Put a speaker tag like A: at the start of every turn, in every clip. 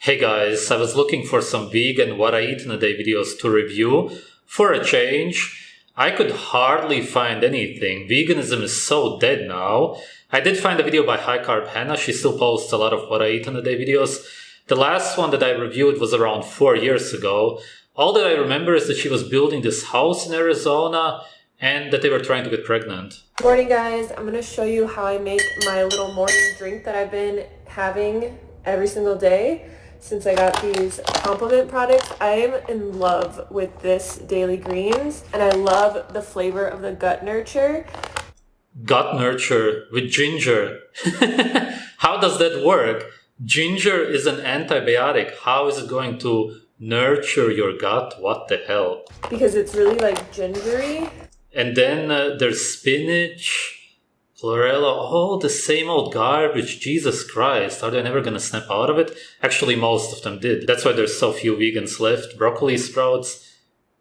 A: Hey guys, I was looking for some vegan what I eat in a day videos to review. For a change, I could hardly find anything. Veganism is so dead now. I did find a video by High Carb Hannah. She still posts a lot of what I eat in a day videos. The last one that I reviewed was around 4 years ago. All that I remember is that she was building this house in Arizona and that they were trying to get pregnant.
B: Good morning, guys. I'm going to show you how I make my little morning drink that I've been having every single day. Since I got these Complement products, I am in love with this Daily Greens, and I love the flavor of the Gut Nurture.
A: Gut nurture with ginger. How does that work? Ginger is an antibiotic. How is it going to nurture your gut? What the hell?
B: Because it's really like gingery.
A: And then there's spinach, chlorella, all the same old garbage. Jesus Christ, are they never gonna snap out of it? Actually, most of them did. That's why there's so few vegans left. Broccoli sprouts,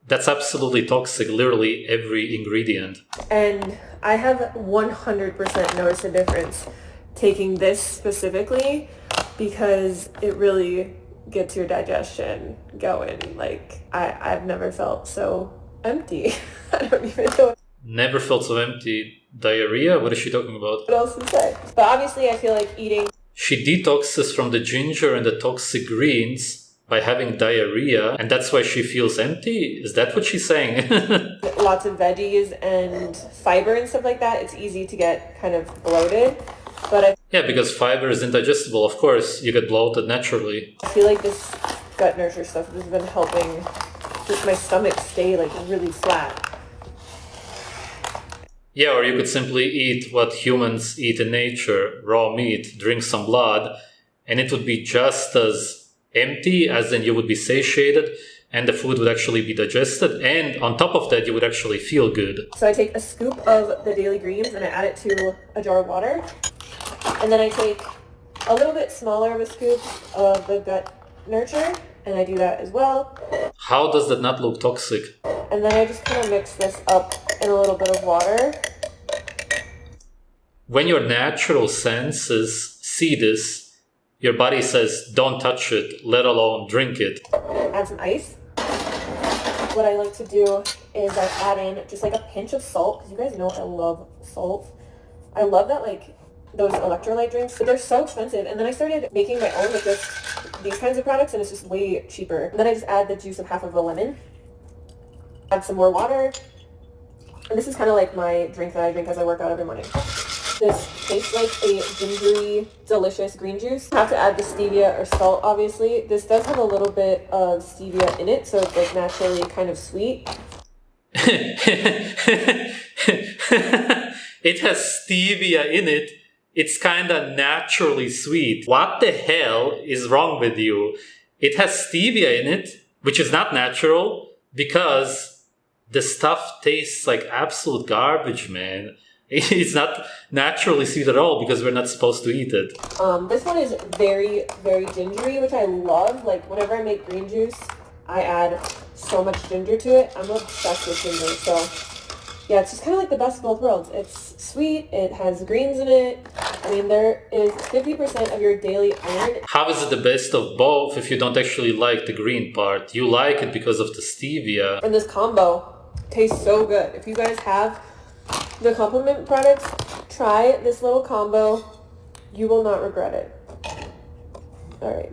A: that's absolutely toxic, literally every ingredient.
B: And I have 100% noticed a difference taking this specifically because it really gets your digestion going. Like, I've never felt so empty. I don't even know.
A: Never felt so empty. Diarrhea? What is she talking about?
B: What else to say? But obviously I feel like eating...
A: She detoxes from the ginger and the toxic greens by having diarrhea, and that's why she feels empty? Is that what she's saying?
B: Lots of veggies and fiber and stuff like that, it's easy to get kind of bloated. But
A: yeah, because fiber is indigestible. Of course, you get bloated naturally.
B: I feel like this Gut Nurture stuff has been helping just my stomach stay like really flat.
A: Yeah, or you could simply eat what humans eat in nature, raw meat, drink some blood, and it would be just as empty, as in you would be satiated, and the food would actually be digested, and on top of that, you would actually feel good.
B: So I take a scoop of the Daily Greens and I add it to a jar of water, and then I take a little bit smaller of a scoop of the Gut Nurture, and I do that as well.
A: How does that not look toxic?
B: And then I just kind of mix this up in a little bit of water.
A: When your natural senses see this, your body says, don't touch it, let alone drink it.
B: Add some ice. What I like to do is I add in just like a pinch of salt, because you guys know I love salt. I love that, like, those electrolyte drinks, but they're so expensive. And then I started making my own with just these kinds of products, and it's just way cheaper. And then I just add the juice of half of a lemon. Add some more water. And this is kind of like my drink that I drink as I work out every morning. This tastes like a gingery, delicious green juice. You have to add the stevia or salt, obviously. This does have a little bit of stevia in it, so it's like naturally kind of sweet.
A: It has stevia in it. It's kind of naturally sweet. What the hell is wrong with you? It has stevia in it, which is not natural, because the stuff tastes like absolute garbage, man. It's not naturally sweet at all because we're not supposed to eat it.
B: This one is very, very gingery, which I love. Like, whenever I make green juice, I add so much ginger to it. I'm obsessed with ginger, so yeah, it's just kind of like the best of both worlds. It's sweet, it has greens in it. I mean, there is 50% of your daily iron.
A: How is it the best of both if you don't actually like the green part? You like it because of the stevia.
B: And this combo tastes so good. If you guys have the Complement products, try this little combo. You will not regret it. All right.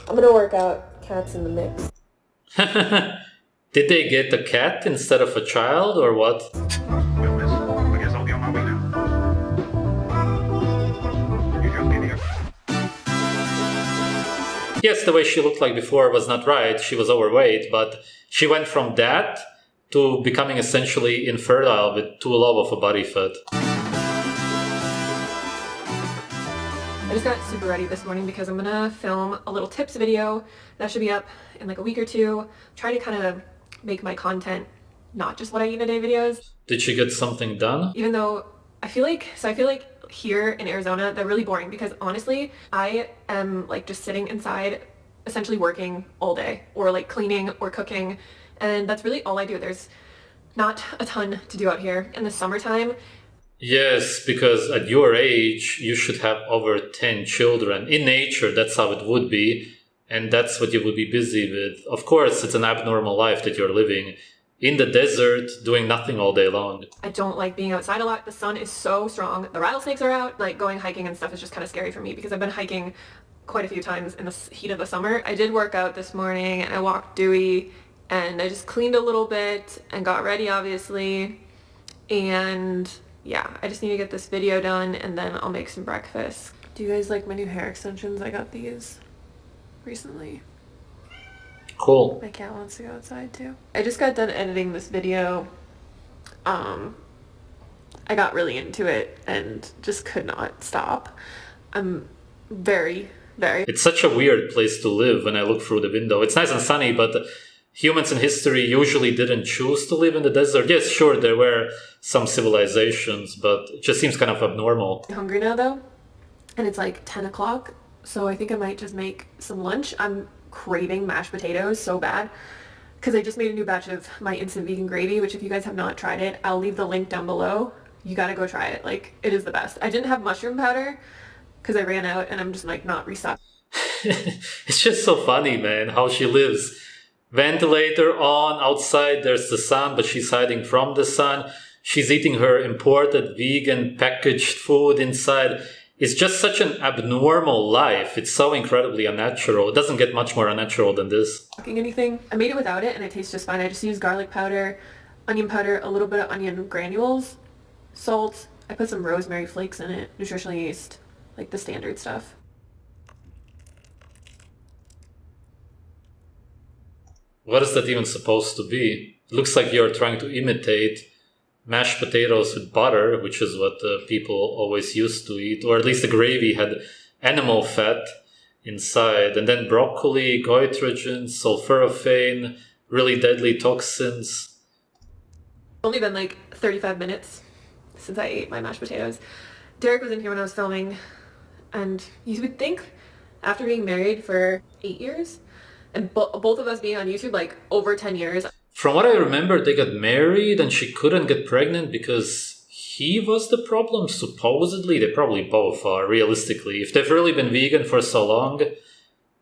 B: I'm going to work out. Cat's in the mix.
A: Did they get a cat instead of a child, or what? Yes, the way she looked like before was not right. She was overweight, but she went from that to becoming essentially infertile with too low of a body fat.
B: I just got super ready this morning because I'm gonna film a little tips video that should be up in like a week or two. Try to kind of make my content not just what I eat in a day videos.
A: Did she get something done?
B: Even though I feel like here in Arizona, they're really boring because honestly, I am like just sitting inside, essentially working all day, or like cleaning or cooking. And that's really all I do. There's not a ton to do out here. In the summertime,
A: Yes, because at your age, you should have over 10 children. In nature, that's how it would be. And that's what you would be busy with. Of course, it's an abnormal life that you're living in the desert, doing nothing all day long.
B: I don't like being outside a lot. The sun is so strong. The rattlesnakes are out. Like, going hiking and stuff is just kind of scary for me because I've been hiking quite a few times in the heat of the summer. I did work out this morning and I walked Dewey and I just cleaned a little bit and got ready, obviously. And yeah, I just need to get this video done and then I'll make some breakfast. Do you guys like my new hair extensions? I got these recently.
A: Cool.
B: My cat wants to go outside too. I just got done editing this video. I got really into it and just could not stop. I'm very.
A: It's such a weird place to live when I look through the window. It's nice and sunny, but humans in history usually didn't choose to live in the desert. Yes, sure, there were some civilizations, but it just seems kind of abnormal.
B: I'm hungry now though, and it's like 10 o'clock, so I think I might just make some lunch. I'm craving mashed potatoes so bad because I just made a new batch of my instant vegan gravy, which if you guys have not tried it, I'll leave the link down below. You gotta go try it. Like, it is the best. I didn't have mushroom powder because I ran out and I'm just like not restocking.
A: It's just so funny, man, how she lives. Ventilator on, outside there's the sun, but she's hiding from the sun. She's eating her imported vegan packaged food inside. It's just such an abnormal life. It's so incredibly unnatural. It doesn't get much more unnatural than this.
B: Anything. I made it without it and it tastes just fine. I just used garlic powder, onion powder, a little bit of onion granules, salt. I put some rosemary flakes in it, nutritional yeast, like the standard stuff.
A: What is that even supposed to be? It looks like you're trying to imitate mashed potatoes with butter, which is what people always used to eat, or at least the gravy had animal fat inside, and then broccoli, goitrogen, sulforaphane, really deadly toxins.
B: It's only been like 35 minutes since I ate my mashed potatoes. Derek was in here when I was filming, and you would think after being married for 8 years, and both of us being on YouTube like over 10 years.
A: From what I remember, they got married and she couldn't get pregnant because he was the problem, supposedly. They probably both are, realistically. If they've really been vegan for so long,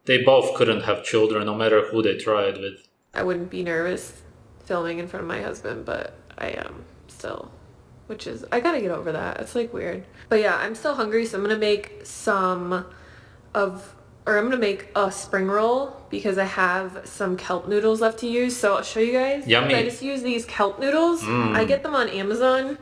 A: they both couldn't have children, no matter who they tried with.
B: I wouldn't be nervous filming in front of my husband, but I am still, which is, I gotta get over that. It's like weird. But yeah, I'm still hungry, so I'm gonna make I'm gonna make a spring roll because I have some kelp noodles left to use. So I'll show you guys.
A: Yummy.
B: I just use these kelp noodles. I get them on Amazon,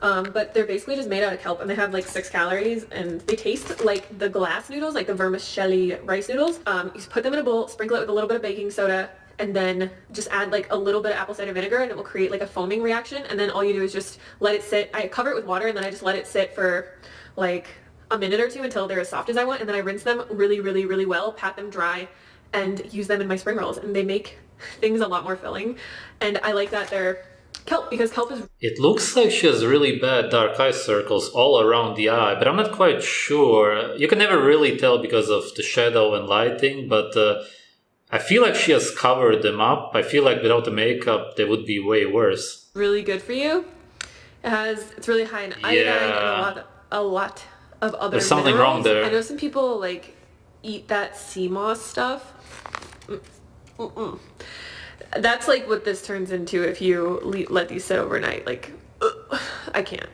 B: but they're basically just made out of kelp and they have like 6 calories and they taste like the glass noodles, like the vermicelli rice noodles. You just put them in a bowl, sprinkle it with a little bit of baking soda, and then just add like a little bit of apple cider vinegar and it will create like a foaming reaction. And then all you do is just let it sit. I cover it with water and then I just let it sit for like a minute or two until they're as soft as I want, and then I rinse them really, really, really well, pat them dry, and use them in my spring rolls, and they make things a lot more filling. And I like that they're kelp because kelp is...
A: It looks like she has really bad dark eye circles all around the eye, but I'm not quite sure. You can never really tell because of the shadow and lighting, but I feel like she has covered them up. I feel like without the makeup, they would be way worse.
B: Really good for you. It's really high in iodine and a lot of other
A: There's something
B: minerals.
A: wrong there.
B: I know some people like eat that sea moss stuff. That's like what this turns into if you let these sit overnight. Like, I can't.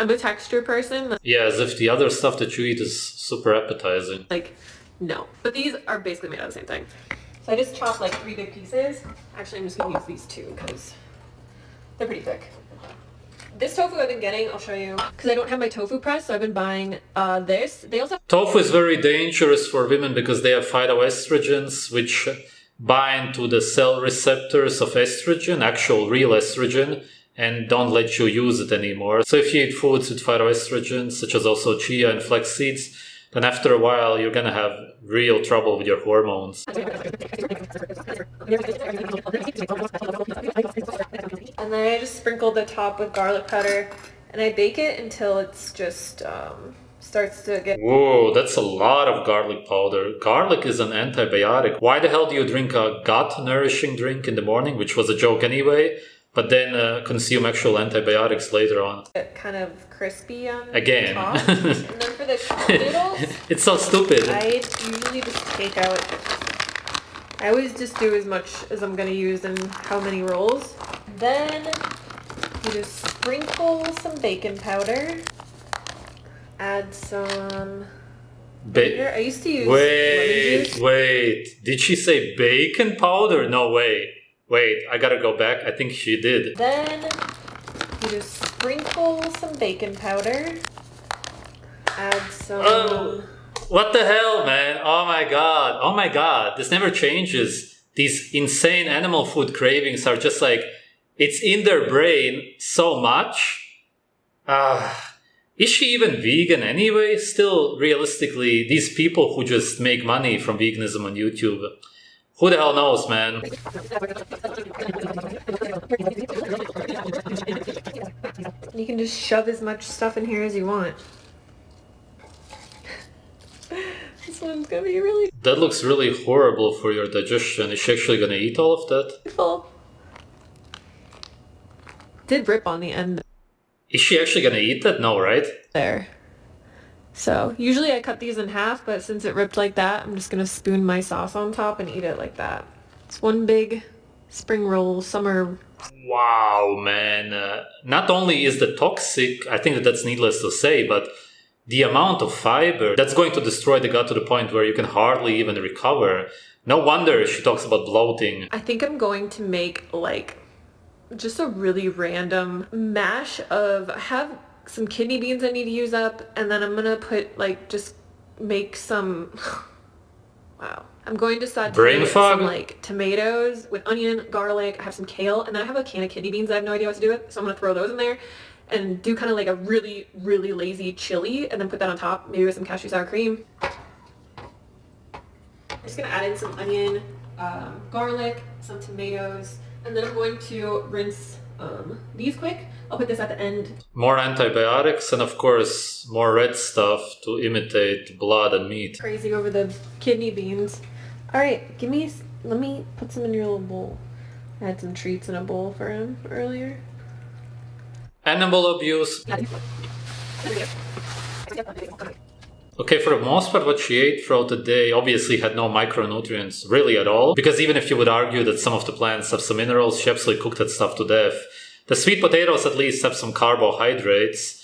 B: I'm a texture person.
A: Yeah, as if the other stuff that you eat is super appetizing.
B: Like, no. But these are basically made out of the same thing. So I just chopped like 3 big pieces. Actually, I'm just gonna use these 2 because they're pretty thick. This tofu I've been getting, I'll show you, because I don't have my tofu press, so I've been buying this. They also...
A: Tofu is very dangerous for women because they have phytoestrogens, which bind to the cell receptors of estrogen, actual real estrogen, and don't let you use it anymore. So if you eat foods with phytoestrogens, such as also chia and flax seeds, then after a while you're gonna have real trouble with your hormones.
B: And then I just sprinkled the top with garlic powder, and I bake it until it's just starts to get...
A: Whoa, that's a lot of garlic powder. Garlic is an antibiotic. Why the hell do you drink a gut-nourishing drink in the morning, which was a joke anyway? but then consume actual antibiotics later on.
B: Kind of crispy on
A: Again.
B: top. And then for the noodles,
A: It's so stupid.
B: I usually just take out. I always just do as much as I'm gonna use and how many rolls. Then you just sprinkle some bacon powder. Add some vinegar. I used to use lemon juice.
A: Wait. Did she say bacon powder? No way. Wait, I gotta go back. I think she did.
B: Then you just sprinkle some bacon powder. Add some.
A: Oh, what the hell, man? Oh my god. Oh my god. This never changes. These insane animal food cravings are just like, it's in their brain so much. Is she even vegan anyway? Still, realistically, these people who just make money from veganism on YouTube, who the hell knows, man?
B: You can just shove as much stuff in here as you want. This one's gonna be really
A: That looks really horrible for your digestion. Is she actually gonna eat all of that?
B: full. Did rip on the end
A: Is she actually gonna eat that? No, right?
B: there. So usually I cut these in half, but since it ripped like that, I'm just gonna spoon my sauce on top and eat it like that. It's one big spring roll summer.
A: Wow, man. Not only is the toxic, I think that's needless to say, but the amount of fiber that's going to destroy the gut to the point where you can hardly even recover. No wonder she talks about bloating.
B: I think I'm going to make like just a really random mash of, I have some kidney beans I need to use up, and then I'm gonna put like, just make some, wow. I'm going to saute
A: Brain fog?
B: some like tomatoes with onion, garlic, I have some kale, and then I have a can of kidney beans I have no idea what to do with, so I'm gonna throw those in there and do kind of like a really, really lazy chili, and then put that on top, maybe with some cashew sour cream. I'm just gonna add in some onion, garlic, some tomatoes, and then I'm going to rinse these quick. I'll put this at the end.
A: More antibiotics and of course more red stuff to imitate blood and meat.
B: Crazy over the kidney beans. All right, let me put some in your little bowl. I had some treats in a bowl for him earlier.
A: Animal abuse. Okay, for the most part, what she ate throughout the day obviously had no micronutrients really at all. Because even if you would argue that some of the plants have some minerals, she absolutely cooked that stuff to death. The sweet potatoes at least have some carbohydrates.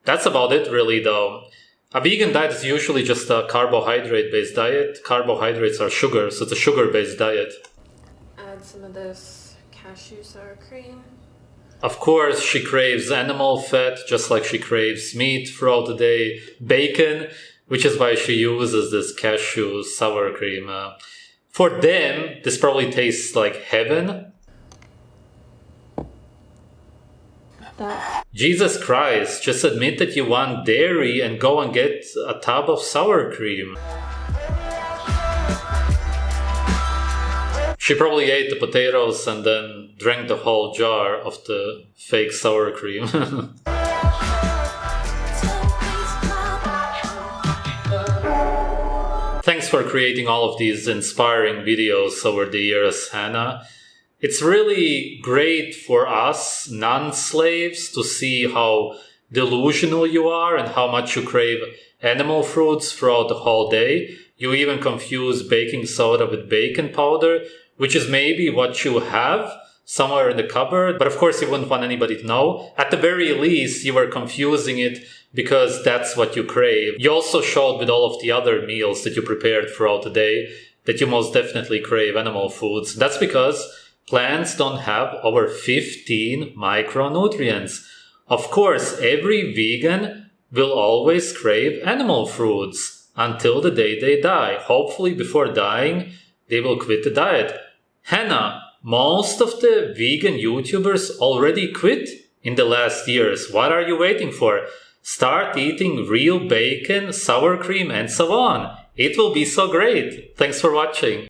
A: That's about it really though. A vegan diet is usually just a carbohydrate-based diet. Carbohydrates are sugar, so it's a sugar-based diet.
B: Add some of this cashew sour cream.
A: Of course, she craves animal fat, just like she craves meat throughout the day, bacon, which is why she uses this cashew sour cream. For them, this probably tastes like heaven. Jesus Christ, just admit that you want dairy and go and get a tub of sour cream. She probably ate the potatoes and then drank the whole jar of the fake sour cream. Thanks for creating all of these inspiring videos over the years, Hannah. It's really great for us non-slaves to see how delusional you are and how much you crave animal fruits throughout the whole day. You even confuse baking soda with bacon powder, which is maybe what you have somewhere in the cupboard, but of course you wouldn't want anybody to know. At the very least, you were confusing it because that's what you crave. You also showed with all of the other meals that you prepared throughout the day that you most definitely crave animal foods. That's because plants don't have over 15 micronutrients. Of course, every vegan will always crave animal foods until the day they die. Hopefully before dying, they will quit the diet. Hannah, most of the vegan YouTubers already quit in the last years. What are you waiting for? Start eating real bacon, sour cream, and so on. It will be so great. Thanks for watching.